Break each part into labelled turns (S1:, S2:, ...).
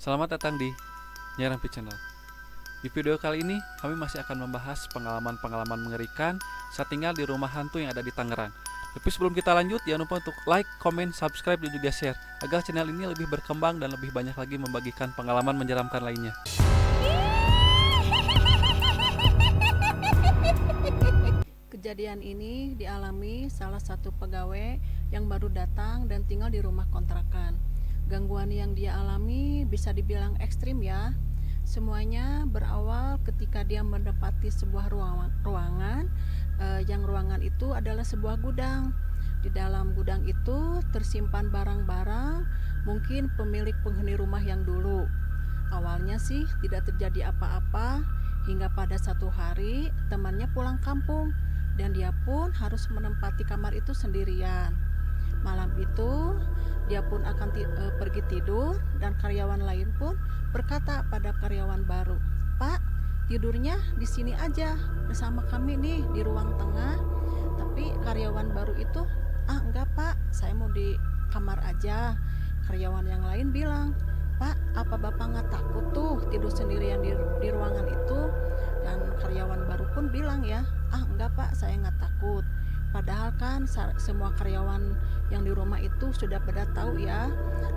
S1: Selamat datang di Nyerampi Channel. Di video kali ini, kami masih akan membahas pengalaman-pengalaman mengerikan saat tinggal di rumah hantu yang ada di Tangerang. Tapi sebelum kita lanjut, jangan lupa untuk like, comment, subscribe, dan juga share agar channel ini lebih berkembang dan lebih banyak lagi membagikan pengalaman menyeramkan lainnya.
S2: Kejadian ini dialami salah satu pegawai yang baru datang dan tinggal di rumah kontrakan. Gangguan yang dia alami bisa dibilang ekstrim ya. Semuanya berawal ketika dia mendapati sebuah ruangan yang ruangan itu adalah sebuah gudang. Di dalam gudang itu tersimpan barang-barang mungkin pemilik penghuni rumah yang dulu. Awalnya sih tidak terjadi apa-apa hingga pada satu hari temannya pulang kampung dan dia pun harus menempati kamar itu sendirian. Malam itu dia pun akan pergi tidur dan karyawan lain pun berkata pada karyawan baru, "Pak, tidurnya di sini aja bersama kami nih di ruang tengah." Tapi karyawan baru itu, "Enggak Pak, saya mau di kamar aja." Karyawan yang lain bilang, "Pak, apa Bapak nggak takut tuh tidur sendirian di ruangan itu?" Dan karyawan baru pun bilang ya, "Enggak Pak, saya nggak takut." Padahal kan semua karyawan yang di rumah itu sudah pada tahu ya,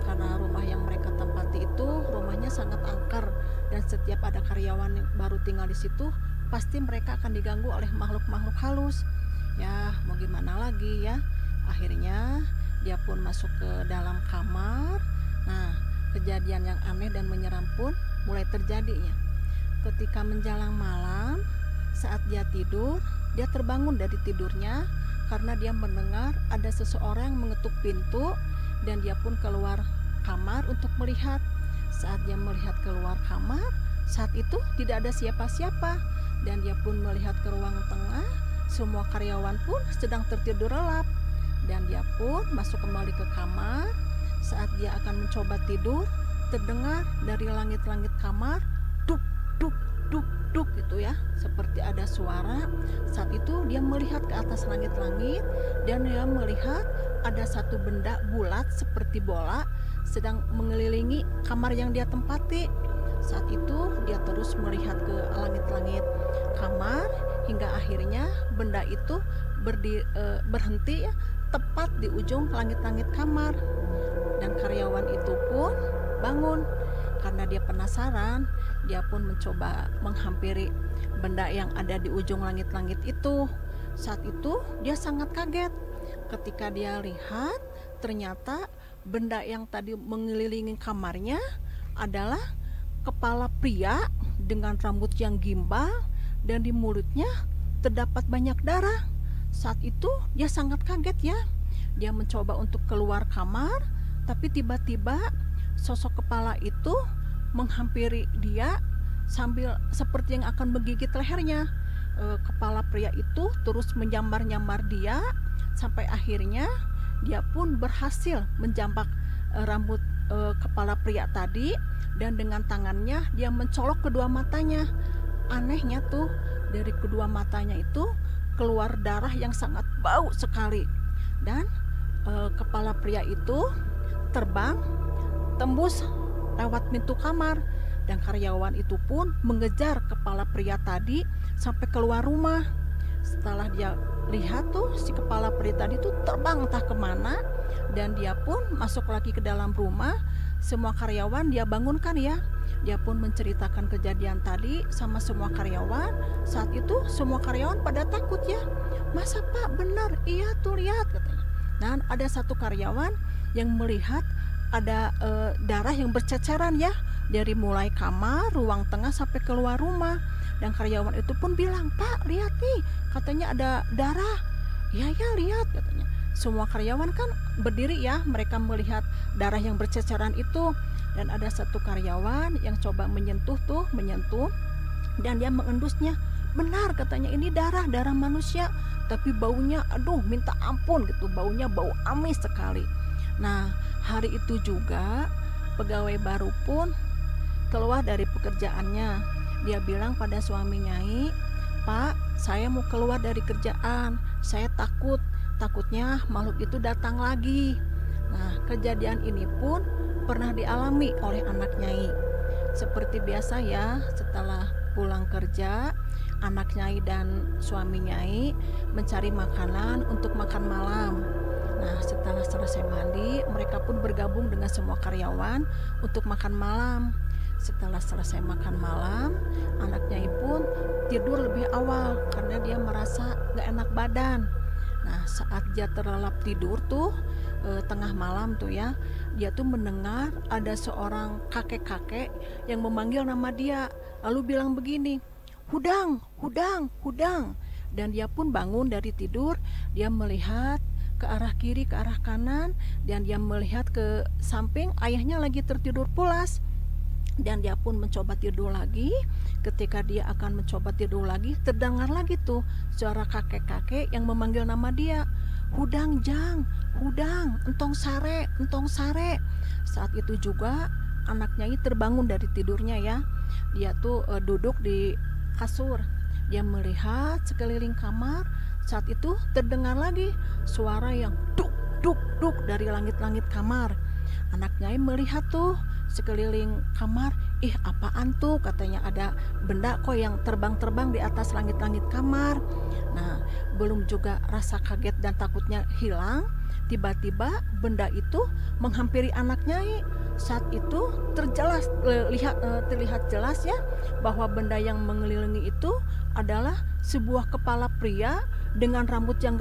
S2: karena rumah yang mereka tempati itu rumahnya sangat angker dan setiap ada karyawan yang baru tinggal di situ pasti mereka akan diganggu oleh makhluk-makhluk halus. Ya mau gimana lagi ya, akhirnya dia pun masuk ke dalam kamar. Nah, kejadian yang aneh dan menyeram pun mulai terjadinya. Ketika menjelang malam, saat dia tidur, dia terbangun dari tidurnya karena dia mendengar ada seseorang mengetuk pintu dan dia pun keluar kamar untuk melihat. Saat dia melihat keluar kamar, saat itu tidak ada siapa-siapa dan dia pun melihat ke ruang tengah, semua karyawan pun sedang tertidur lelap dan dia pun masuk kembali ke kamar. Saat dia akan mencoba tidur, terdengar dari langit-langit kamar duk duk duk duk gitu ya, seperti ada suara. Saat itu dia melihat ke atas langit-langit dan dia melihat ada satu benda bulat seperti bola sedang mengelilingi kamar yang dia tempati. Saat itu dia terus melihat ke langit-langit kamar hingga akhirnya benda itu berhenti ya, tepat di ujung langit-langit kamar. Dan karyawan itu pun bangun karena dia penasaran. Dia pun mencoba menghampiri benda yang ada di ujung langit-langit itu. Saat itu dia sangat kaget ketika dia lihat ternyata benda yang tadi mengelilingi kamarnya adalah kepala pria dengan rambut yang gimbal dan di mulutnya terdapat banyak darah. Saat itu dia sangat kaget ya. Dia mencoba untuk keluar kamar, tapi tiba-tiba sosok kepala itu menghampiri dia sambil seperti yang akan menggigit lehernya. Kepala pria itu terus menyambar-nyambar dia sampai akhirnya dia pun berhasil menjambak rambut kepala pria tadi dan dengan tangannya dia mencolok kedua matanya. Anehnya tuh dari kedua matanya itu keluar darah yang sangat bau sekali dan kepala pria itu terbang tembus lewat pintu kamar dan karyawan itu pun mengejar kepala pria tadi sampai keluar rumah. Setelah dia lihat tuh si kepala pria tadi tuh terbang entah kemana dan dia pun masuk lagi ke dalam rumah. Semua karyawan dia bangunkan ya. Dia pun menceritakan kejadian tadi sama semua karyawan. Saat itu semua karyawan pada takut ya. "Masa Pak benar? Iya tuh lihat," katanya. Dan ada satu karyawan yang melihat ada darah yang berceceran ya dari mulai kamar, ruang tengah sampai keluar rumah. Dan karyawan itu pun bilang, "Pak, lihat nih, katanya ada darah." "Ya ya lihat," katanya. Semua karyawan kan berdiri ya, mereka melihat darah yang berceceran itu. Dan ada satu karyawan yang coba menyentuh dan dia mengendusnya. "Benar," katanya, "ini darah manusia, tapi baunya aduh minta ampun gitu, baunya bau amis sekali." Nah, hari itu juga pegawai baru pun keluar dari pekerjaannya. Dia bilang pada suaminya, "Pak, saya mau keluar dari kerjaan. Saya takutnya makhluk itu datang lagi." Nah, kejadian ini pun pernah dialami oleh anak Nyai. Seperti biasa ya, setelah pulang kerja, anak Nyai dan suami Nyai mencari makanan untuk makan malam. Nah, setelah selesai mandi, mereka pun bergabung dengan semua karyawan untuk makan malam. Setelah selesai makan malam, anak Nyai pun tidur lebih awal karena dia merasa gak enak badan. Nah, saat dia terlelap tidur tuh, tengah malam tuh ya, dia tuh mendengar ada seorang kakek-kakek yang memanggil nama dia, lalu bilang begini, "Hudang, Hudang, Hudang." Dan dia pun bangun dari tidur, dia melihat ke arah kiri, ke arah kanan, dan dia melihat ke samping, ayahnya lagi tertidur pulas. Dan dia pun mencoba tidur lagi. Ketika dia akan mencoba tidur lagi, terdengar lagi tuh suara kakek-kakek yang memanggil nama dia, "Hudang Jang, Hudang, entong sare, entong sare." Saat itu juga anak Nyai terbangun dari tidurnya ya. Dia tuh duduk di kasur. Dia melihat sekeliling kamar. Saat itu terdengar lagi suara yang duk duk duk dari langit-langit kamar. Anak Nyai melihat tuh sekeliling kamar, "Ih, apaan tuh?" katanya, "ada benda kok yang terbang-terbang di atas langit-langit kamar." Nah, belum juga rasa kaget dan takutnya hilang, tiba-tiba benda itu menghampiri anak Nyai. Saat itu terlihat jelas ya bahwa benda yang mengelilingi itu adalah sebuah kepala pria dengan rambut yang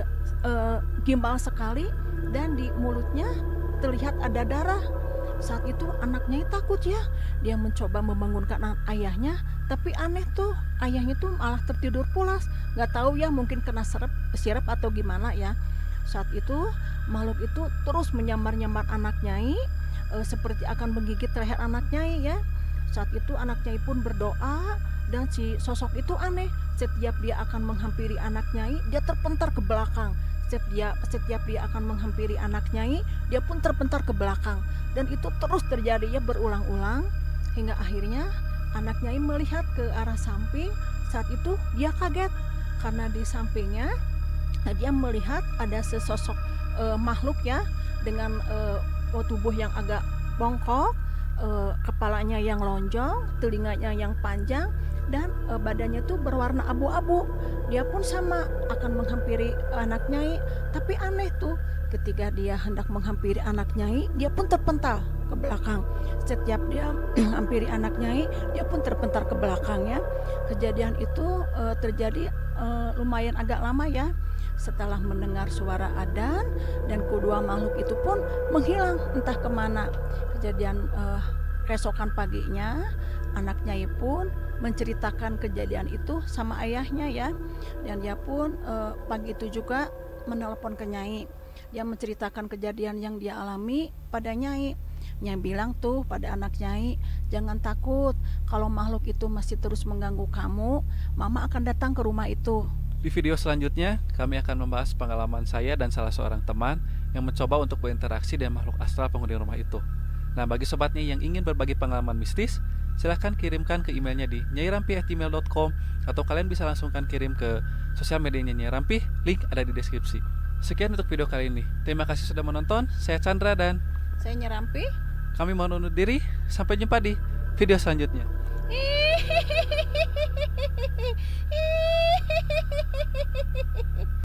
S2: gimbal sekali, dan di mulutnya terlihat ada darah. Saat itu anak Nyai takut ya. Dia mencoba membangunkan ayahnya, tapi aneh tuh, ayahnya tuh malah tertidur pulas. Gak tahu ya, mungkin kena sirap atau gimana ya. Saat itu makhluk itu terus menyambar-nyambar anak Nyai, seperti akan menggigit leher anak Nyai ya. Saat itu anak Nyai pun berdoa, dan si sosok itu aneh. Setiap dia akan menghampiri anak Nyai, dia terpentar ke belakang. Setiap dia akan menghampiri anak Nyai, dia pun terpentar ke belakang. Dan itu terus terjadi ya, berulang-ulang, hingga akhirnya anak Nyai melihat ke arah samping. Saat itu dia kaget karena di sampingnya dia melihat ada sesosok makhluk ya, dengan tubuh yang agak bongkok, kepalanya yang lonjong, telinganya yang panjang, dan badannya tuh berwarna abu-abu. Dia pun sama akan menghampiri anak Nyai, tapi aneh tuh, ketika dia hendak menghampiri anak Nyai, dia pun terpental ke belakang. Setiap dia menghampiri anak Nyai, dia pun terpental ke belakang ya. Kejadian itu terjadi lumayan agak lama ya. Setelah mendengar suara adzan, dan kedua makhluk itu pun menghilang entah kemana. Kejadian keesokan paginya, anak Nyai pun menceritakan kejadian itu sama ayahnya ya. Dan dia pun pagi itu juga menelepon ke Nyai. Dia menceritakan kejadian yang dia alami pada Nyai. Nyai bilang tuh pada anak Nyai, "Jangan takut, kalau makhluk itu masih terus mengganggu kamu, Mama akan datang ke rumah itu."
S1: Di video selanjutnya, kami akan membahas pengalaman saya dan salah seorang teman yang mencoba untuk berinteraksi dengan makhluk astral penghuni rumah itu. Nah, bagi sobatnya yang ingin berbagi pengalaman mistis, silahkan kirimkan ke emailnya di nyairampi@gmail.com, atau kalian bisa langsungkan kirim ke sosial medianya Nyai Rampi, link ada di deskripsi. Sekian untuk video kali ini. Terima kasih sudah menonton. Saya Chandra dan
S2: Saya Nyai Rampi.
S1: kami mohon undur diri. Sampai jumpa di video selanjutnya.